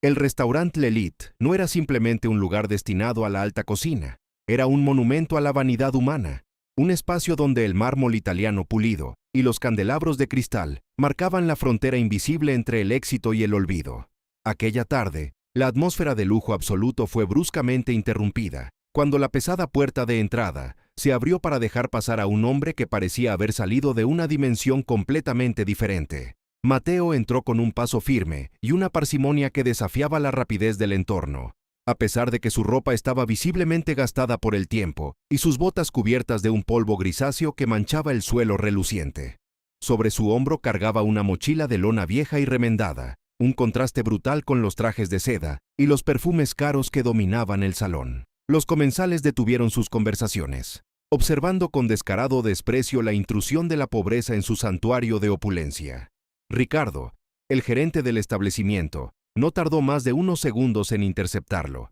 El restaurante L'Élite no era simplemente un lugar destinado a la alta cocina, era un monumento a la vanidad humana, un espacio donde el mármol italiano pulido y los candelabros de cristal marcaban la frontera invisible entre el éxito y el olvido. Aquella tarde, la atmósfera de lujo absoluto fue bruscamente interrumpida, cuando la pesada puerta de entrada se abrió para dejar pasar a un hombre que parecía haber salido de una dimensión completamente diferente. Matteo entró con un paso firme y una parsimonia que desafiaba la rapidez del entorno. A pesar de que su ropa estaba visiblemente gastada por el tiempo y sus botas cubiertas de un polvo grisáceo que manchaba el suelo reluciente. Sobre su hombro cargaba una mochila de lona vieja y remendada, un contraste brutal con los trajes de seda y los perfumes caros que dominaban el salón. Los comensales detuvieron sus conversaciones, observando con descarado desprecio la intrusión de la pobreza en su santuario de opulencia. Ricardo, el gerente del establecimiento, no tardó más de unos segundos en interceptarlo.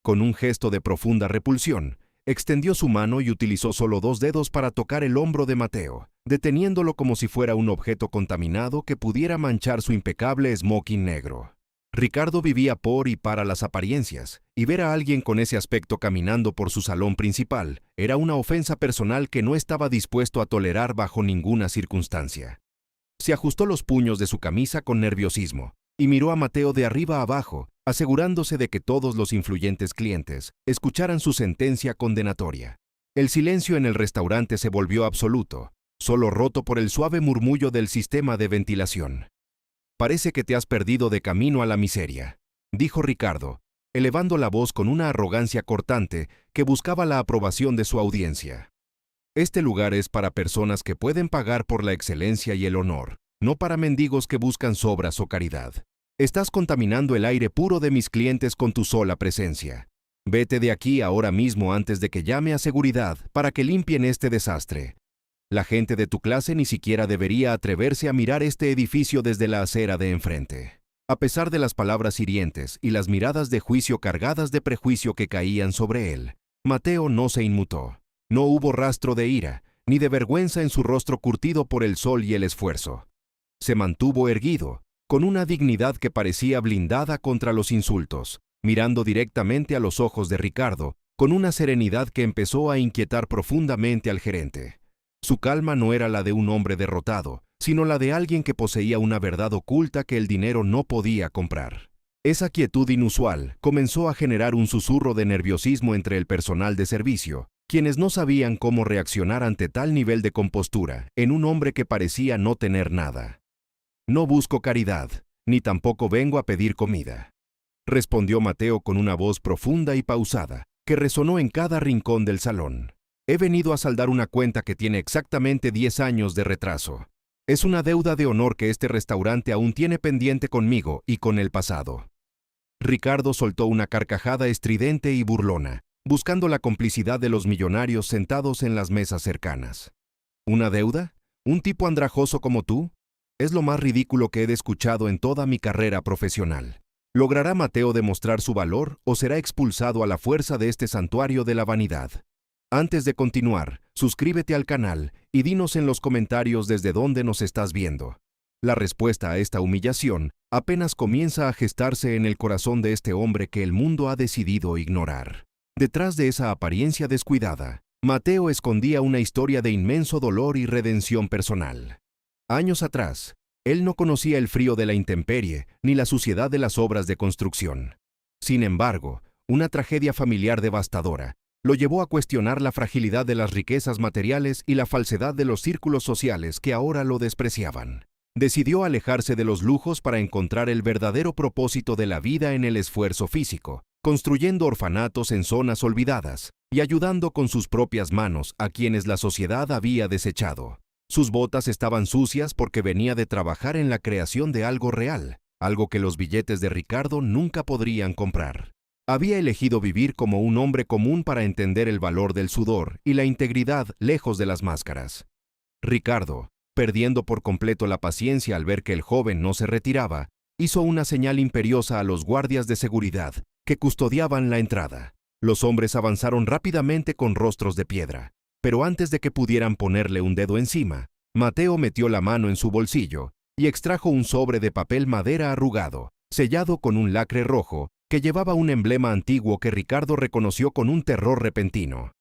Con un gesto de profunda repulsión, extendió su mano y utilizó solo 2 dedos para tocar el hombro de Matteo, deteniéndolo como si fuera un objeto contaminado que pudiera manchar su impecable smoking negro. Ricardo vivía por y para las apariencias, y ver a alguien con ese aspecto caminando por su salón principal era una ofensa personal que no estaba dispuesto a tolerar bajo ninguna circunstancia. Se ajustó los puños de su camisa con nerviosismo y miró a Matteo de arriba a abajo, asegurándose de que todos los influyentes clientes escucharan su sentencia condenatoria. El silencio en el restaurante se volvió absoluto, solo roto por el suave murmullo del sistema de ventilación. «Parece que te has perdido de camino a la miseria», dijo Ricardo, elevando la voz con una arrogancia cortante que buscaba la aprobación de su audiencia. «Este lugar es para personas que pueden pagar por la excelencia y el honor, no para mendigos que buscan sobras o caridad. Estás contaminando el aire puro de mis clientes con tu sola presencia. Vete de aquí ahora mismo antes de que llame a seguridad para que limpien este desastre. La gente de tu clase ni siquiera debería atreverse a mirar este edificio desde la acera de enfrente». A pesar de las palabras hirientes y las miradas de juicio cargadas de prejuicio que caían sobre él, Matteo no se inmutó. No hubo rastro de ira, ni de vergüenza en su rostro curtido por el sol y el esfuerzo. Se mantuvo erguido, con una dignidad que parecía blindada contra los insultos, mirando directamente a los ojos de Ricardo, con una serenidad que empezó a inquietar profundamente al gerente. Su calma no era la de un hombre derrotado, sino la de alguien que poseía una verdad oculta que el dinero no podía comprar. Esa quietud inusual comenzó a generar un susurro de nerviosismo entre el personal de servicio, quienes no sabían cómo reaccionar ante tal nivel de compostura en un hombre que parecía no tener nada. «No busco caridad, ni tampoco vengo a pedir comida», respondió Matteo con una voz profunda y pausada, que resonó en cada rincón del salón. «He venido a saldar una cuenta que tiene exactamente 10 años de retraso. Es una deuda de honor que este restaurante aún tiene pendiente conmigo y con el pasado». Ricardo soltó una carcajada estridente y burlona, buscando la complicidad de los millonarios sentados en las mesas cercanas. «¿Una deuda? ¿Un tipo andrajoso como tú? Es lo más ridículo que he escuchado en toda mi carrera profesional. ¿Logrará Matteo demostrar su valor o será expulsado a la fuerza de este santuario de la vanidad? Antes de continuar, suscríbete al canal y dinos en los comentarios desde dónde nos estás viendo. La respuesta a esta humillación apenas comienza a gestarse en el corazón de este hombre que el mundo ha decidido ignorar. Detrás de esa apariencia descuidada, Matteo escondía una historia de inmenso dolor y redención personal. Años atrás, él no conocía el frío de la intemperie ni la suciedad de las obras de construcción. Sin embargo, una tragedia familiar devastadora lo llevó a cuestionar la fragilidad de las riquezas materiales y la falsedad de los círculos sociales que ahora lo despreciaban. Decidió alejarse de los lujos para encontrar el verdadero propósito de la vida en el esfuerzo físico, construyendo orfanatos en zonas olvidadas y ayudando con sus propias manos a quienes la sociedad había desechado. Sus botas estaban sucias porque venía de trabajar en la creación de algo real, algo que los billetes de Ricardo nunca podrían comprar. Había elegido vivir como un hombre común para entender el valor del sudor y la integridad lejos de las máscaras. Ricardo, perdiendo por completo la paciencia al ver que el joven no se retiraba, hizo una señal imperiosa a los guardias de seguridad que custodiaban la entrada. Los hombres avanzaron rápidamente con rostros de piedra, pero antes de que pudieran ponerle un dedo encima, Matteo metió la mano en su bolsillo y extrajo un sobre de papel madera arrugado, sellado con un lacre rojo, que llevaba un emblema antiguo que Ricardo reconoció con un terror repentino.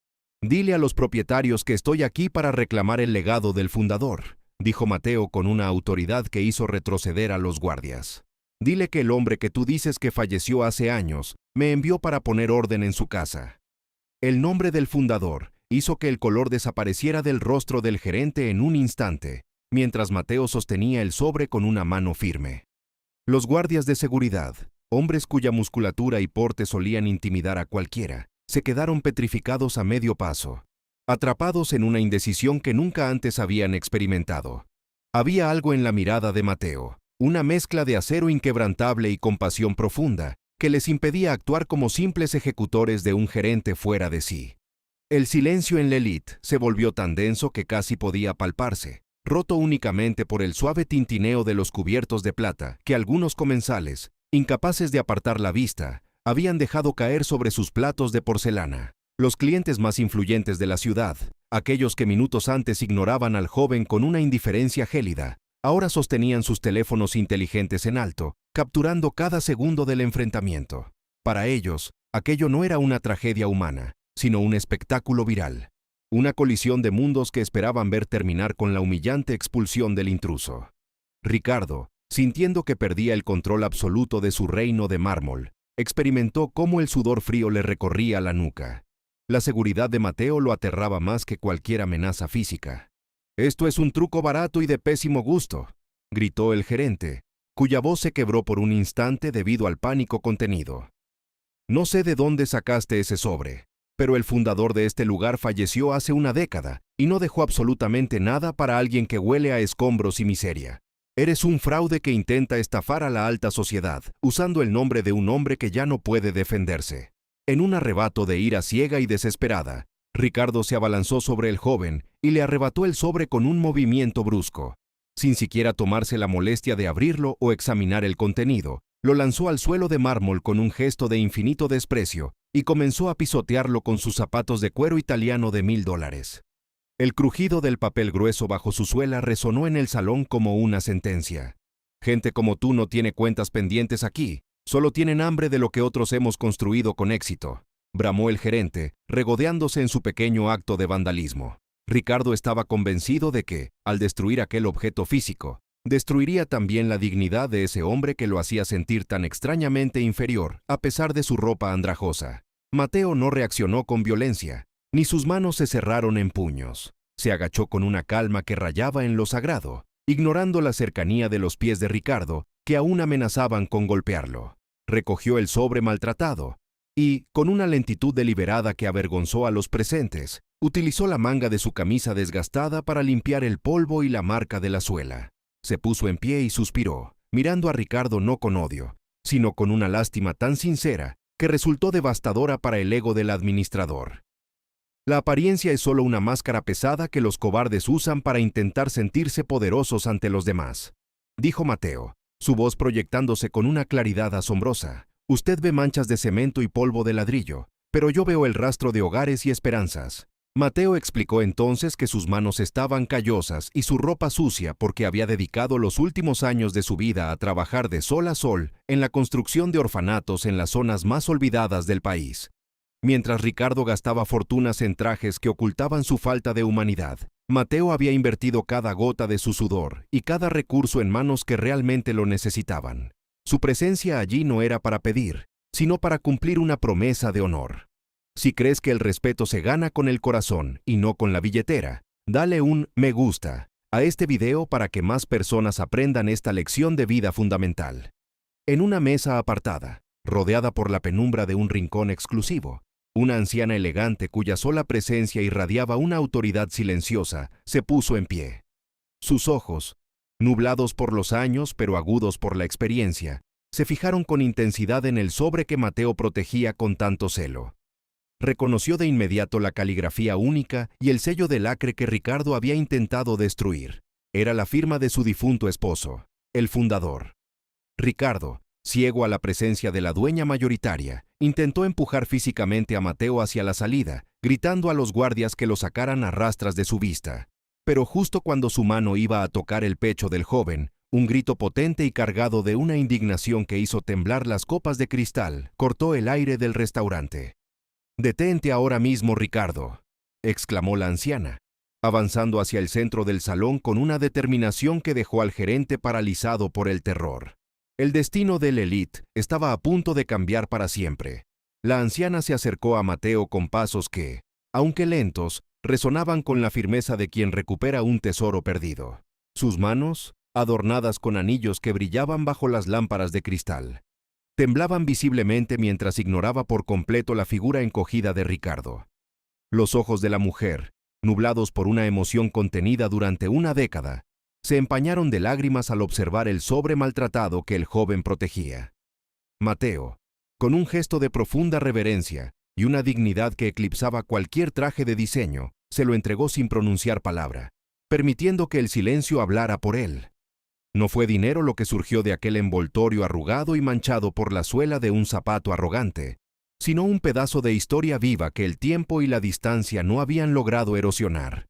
«Dile a los propietarios que estoy aquí para reclamar el legado del fundador», dijo Mateo con una autoridad que hizo retroceder a los guardias. «Dile que el hombre que tú dices que falleció hace años me envió para poner orden en su casa». El nombre del fundador hizo que el color desapareciera del rostro del gerente en un instante, mientras Mateo sostenía el sobre con una mano firme. Los guardias de seguridad, hombres cuya musculatura y porte solían intimidar a cualquiera, se quedaron petrificados a medio paso, atrapados en una indecisión que nunca antes habían experimentado. Había algo en la mirada de Mateo, una mezcla de acero inquebrantable y compasión profunda, que les impedía actuar como simples ejecutores de un gerente fuera de sí. El silencio en la élite se volvió tan denso que casi podía palparse, roto únicamente por el suave tintineo de los cubiertos de plata que algunos comensales, incapaces de apartar la vista, habían dejado caer sobre sus platos de porcelana. Los clientes más influyentes de la ciudad, aquellos que minutos antes ignoraban al joven con una indiferencia gélida, ahora sostenían sus teléfonos inteligentes en alto, capturando cada segundo del enfrentamiento. Para ellos, aquello no era una tragedia humana, sino un espectáculo viral, una colisión de mundos que esperaban ver terminar con la humillante expulsión del intruso. Ricardo, sintiendo que perdía el control absoluto de su reino de mármol, experimentó cómo el sudor frío le recorría la nuca. La seguridad de Mateo lo aterraba más que cualquier amenaza física. «Esto es un truco barato y de pésimo gusto», gritó el gerente, cuya voz se quebró por un instante debido al pánico contenido. «No sé de dónde sacaste ese sobre, pero el fundador de este lugar falleció hace una década y no dejó absolutamente nada para alguien que huele a escombros y miseria. Eres un fraude que intenta estafar a la alta sociedad, usando el nombre de un hombre que ya no puede defenderse». En un arrebato de ira ciega y desesperada, Ricardo se abalanzó sobre el joven y le arrebató el sobre con un movimiento brusco. Sin siquiera tomarse la molestia de abrirlo o examinar el contenido, lo lanzó al suelo de mármol con un gesto de infinito desprecio y comenzó a pisotearlo con sus zapatos de cuero italiano de $1000. El crujido del papel grueso bajo su suela resonó en el salón como una sentencia. «Gente como tú no tiene cuentas pendientes aquí, solo tienen hambre de lo que otros hemos construido con éxito», bramó el gerente, regodeándose en su pequeño acto de vandalismo. Ricardo estaba convencido de que, al destruir aquel objeto físico, destruiría también la dignidad de ese hombre que lo hacía sentir tan extrañamente inferior, a pesar de su ropa andrajosa. Mateo no reaccionó con violencia, ni sus manos se cerraron en puños. Se agachó con una calma que rayaba en lo sagrado, ignorando la cercanía de los pies de Ricardo, que aún amenazaban con golpearlo. Recogió el sobre maltratado y, con una lentitud deliberada que avergonzó a los presentes, utilizó la manga de su camisa desgastada para limpiar el polvo y la marca de la suela. Se puso en pie y suspiró, mirando a Ricardo no con odio, sino con una lástima tan sincera que resultó devastadora para el ego del administrador. La apariencia es solo una máscara pesada que los cobardes usan para intentar sentirse poderosos ante los demás, dijo Mateo, su voz proyectándose con una claridad asombrosa. Usted ve manchas de cemento y polvo de ladrillo, pero yo veo el rastro de hogares y esperanzas. Mateo explicó entonces que sus manos estaban callosas y su ropa sucia porque había dedicado los últimos años de su vida a trabajar de sol a sol en la construcción de orfanatos en las zonas más olvidadas del país. Mientras Ricardo gastaba fortunas en trajes que ocultaban su falta de humanidad, Mateo había invertido cada gota de su sudor y cada recurso en manos que realmente lo necesitaban. Su presencia allí no era para pedir, sino para cumplir una promesa de honor. Si crees que el respeto se gana con el corazón y no con la billetera, dale un me gusta a este video para que más personas aprendan esta lección de vida fundamental. En una mesa apartada, rodeada por la penumbra de un rincón exclusivo, una anciana elegante cuya sola presencia irradiaba una autoridad silenciosa, se puso en pie. Sus ojos, nublados por los años pero agudos por la experiencia, se fijaron con intensidad en el sobre que Mateo protegía con tanto celo. Reconoció de inmediato la caligrafía única y el sello de lacre que Ricardo había intentado destruir. Era la firma de su difunto esposo, el fundador. Ricardo, ciego a la presencia de la dueña mayoritaria, intentó empujar físicamente a Mateo hacia la salida, gritando a los guardias que lo sacaran a rastras de su vista. Pero justo cuando su mano iba a tocar el pecho del joven, Un grito potente y cargado de una indignación que hizo temblar las copas de cristal cortó el aire del restaurante. «Detente ahora mismo, Ricardo», exclamó la anciana, avanzando hacia el centro del salón con una determinación que dejó al gerente paralizado por el terror. El destino del Elite estaba a punto de cambiar para siempre. La anciana se acercó a Mateo con pasos que, aunque lentos, resonaban con la firmeza de quien recupera un tesoro perdido. Sus manos, adornadas con anillos que brillaban bajo las lámparas de cristal, temblaban visiblemente mientras ignoraba por completo la figura encogida de Ricardo. Los ojos de la mujer, nublados por una emoción contenida durante una década, se empañaron de lágrimas al observar el sobre maltratado que el joven protegía. Mateo, con un gesto de profunda reverencia y una dignidad que eclipsaba cualquier traje de diseño, se lo entregó sin pronunciar palabra, permitiendo que el silencio hablara por él. No fue dinero lo que surgió de aquel envoltorio arrugado y manchado por la suela de un zapato arrogante, sino un pedazo de historia viva que el tiempo y la distancia no habían logrado erosionar.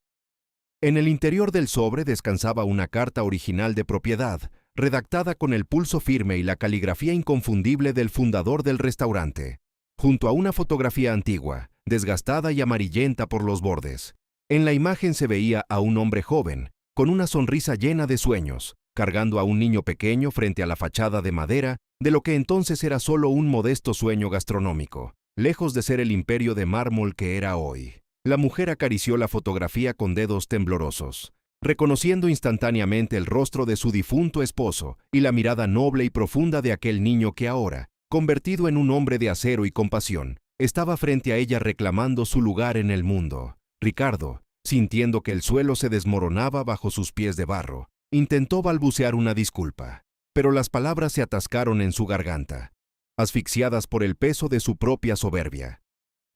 En el interior del sobre descansaba una carta original de propiedad, redactada con el pulso firme y la caligrafía inconfundible del fundador del restaurante, junto a una fotografía antigua, desgastada y amarillenta por los bordes. En la imagen se veía a un hombre joven, con una sonrisa llena de sueños, cargando a un niño pequeño frente a la fachada de madera de lo que entonces era solo un modesto sueño gastronómico, lejos de ser el imperio de mármol que era hoy. La mujer acarició la fotografía con dedos temblorosos, reconociendo instantáneamente el rostro de su difunto esposo y la mirada noble y profunda de aquel niño que ahora, convertido en un hombre de acero y compasión, estaba frente a ella reclamando su lugar en el mundo. Ricardo, sintiendo que el suelo se desmoronaba bajo sus pies de barro, intentó balbucear una disculpa, pero las palabras se atascaron en su garganta, asfixiadas por el peso de su propia soberbia.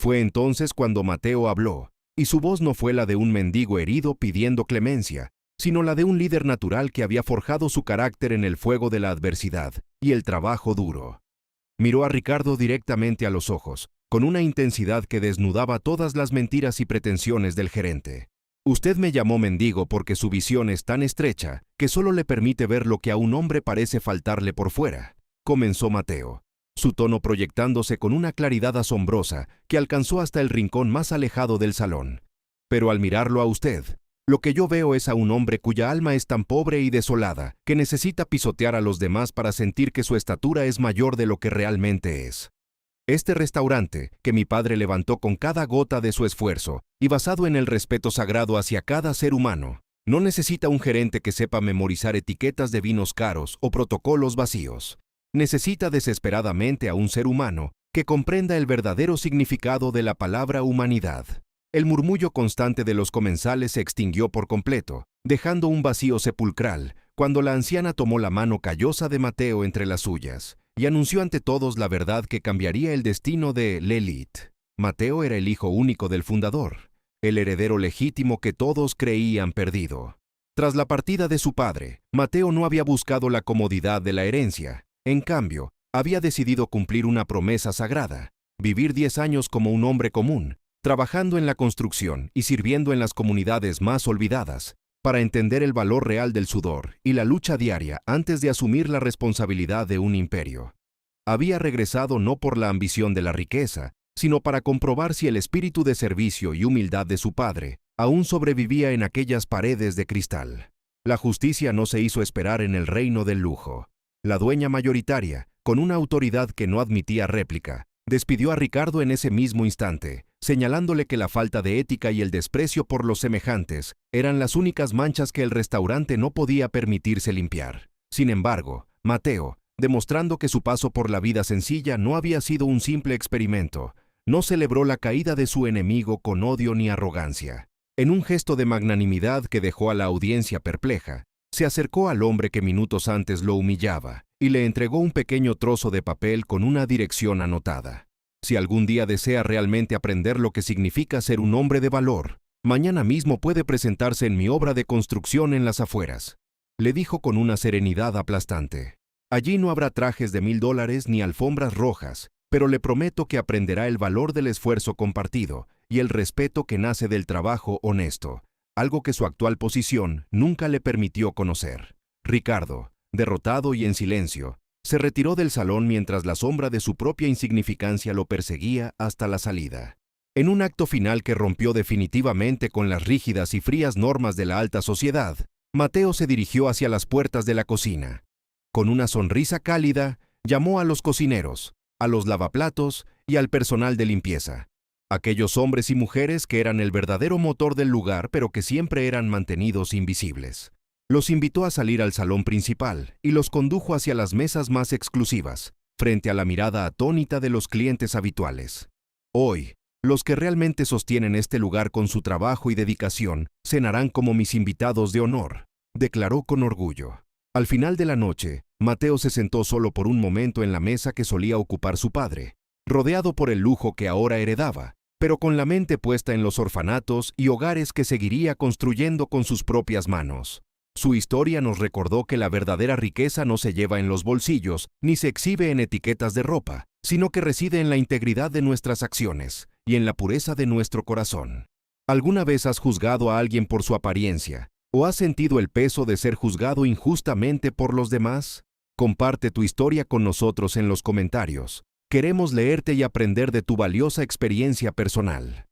Fue entonces cuando Mateo habló, y su voz no fue la de un mendigo herido pidiendo clemencia, sino la de un líder natural que había forjado su carácter en el fuego de la adversidad y el trabajo duro. Miró a Ricardo directamente a los ojos, con una intensidad que desnudaba todas las mentiras y pretensiones del gerente. «Usted me llamó mendigo porque su visión es tan estrecha que solo le permite ver lo que a un hombre parece faltarle por fuera», comenzó Mateo, su tono proyectándose con una claridad asombrosa que alcanzó hasta el rincón más alejado del salón. «Pero al mirarlo a usted, lo que yo veo es a un hombre cuya alma es tan pobre y desolada que necesita pisotear a los demás para sentir que su estatura es mayor de lo que realmente es. Este restaurante, que mi padre levantó con cada gota de su esfuerzo y basado en el respeto sagrado hacia cada ser humano, no necesita un gerente que sepa memorizar etiquetas de vinos caros o protocolos vacíos. Necesita desesperadamente a un ser humano que comprenda el verdadero significado de la palabra humanidad». El murmullo constante de los comensales se extinguió por completo, dejando un vacío sepulcral, cuando la anciana tomó la mano callosa de Mateo entre las suyas y anunció ante todos la verdad que cambiaría el destino de l'Élite. Mateo era el hijo único del fundador, el heredero legítimo que todos creían perdido. Tras la partida de su padre, Mateo no había buscado la comodidad de la herencia. En cambio, había decidido cumplir una promesa sagrada: vivir 10 años como un hombre común, trabajando en la construcción y sirviendo en las comunidades más olvidadas, para entender el valor real del sudor y la lucha diaria antes de asumir la responsabilidad de un imperio. Había regresado no por la ambición de la riqueza, sino para comprobar si el espíritu de servicio y humildad de su padre aún sobrevivía en aquellas paredes de cristal. La justicia no se hizo esperar en el reino del lujo. La dueña mayoritaria, con una autoridad que no admitía réplica, despidió a Ricardo en ese mismo instante, señalándole que la falta de ética y el desprecio por los semejantes eran las únicas manchas que el restaurante no podía permitirse limpiar. Sin embargo, Mateo, demostrando que su paso por la vida sencilla no había sido un simple experimento, no celebró la caída de su enemigo con odio ni arrogancia. En un gesto de magnanimidad que dejó a la audiencia perpleja, se acercó al hombre que minutos antes lo humillaba y le entregó un pequeño trozo de papel con una dirección anotada. «Si algún día desea realmente aprender lo que significa ser un hombre de valor, mañana mismo puede presentarse en mi obra de construcción en las afueras», le dijo con una serenidad aplastante. «Allí no habrá trajes de $1000 ni alfombras rojas, pero le prometo que aprenderá el valor del esfuerzo compartido y el respeto que nace del trabajo honesto, algo que su actual posición nunca le permitió conocer». Ricardo, derrotado y en silencio, se retiró del salón mientras la sombra de su propia insignificancia lo perseguía hasta la salida. En un acto final que rompió definitivamente con las rígidas y frías normas de la alta sociedad, Mateo se dirigió hacia las puertas de la cocina. Con una sonrisa cálida, llamó a los cocineros, a los lavaplatos y al personal de limpieza. Aquellos hombres y mujeres que eran el verdadero motor del lugar, pero que siempre eran mantenidos invisibles. Los invitó a salir al salón principal y los condujo hacia las mesas más exclusivas, frente a la mirada atónita de los clientes habituales. Hoy, los que realmente sostienen este lugar con su trabajo y dedicación cenarán como mis invitados de honor, declaró con orgullo. Al final de la noche, Mateo se sentó solo por un momento en la mesa que solía ocupar su padre, rodeado por el lujo que ahora heredaba, pero con la mente puesta en los orfanatos y hogares que seguiría construyendo con sus propias manos. Su historia nos recordó que la verdadera riqueza no se lleva en los bolsillos ni se exhibe en etiquetas de ropa, sino que reside en la integridad de nuestras acciones y en la pureza de nuestro corazón. ¿Alguna vez has juzgado a alguien por su apariencia o has sentido el peso de ser juzgado injustamente por los demás? Comparte tu historia con nosotros en los comentarios. Queremos leerte y aprender de tu valiosa experiencia personal.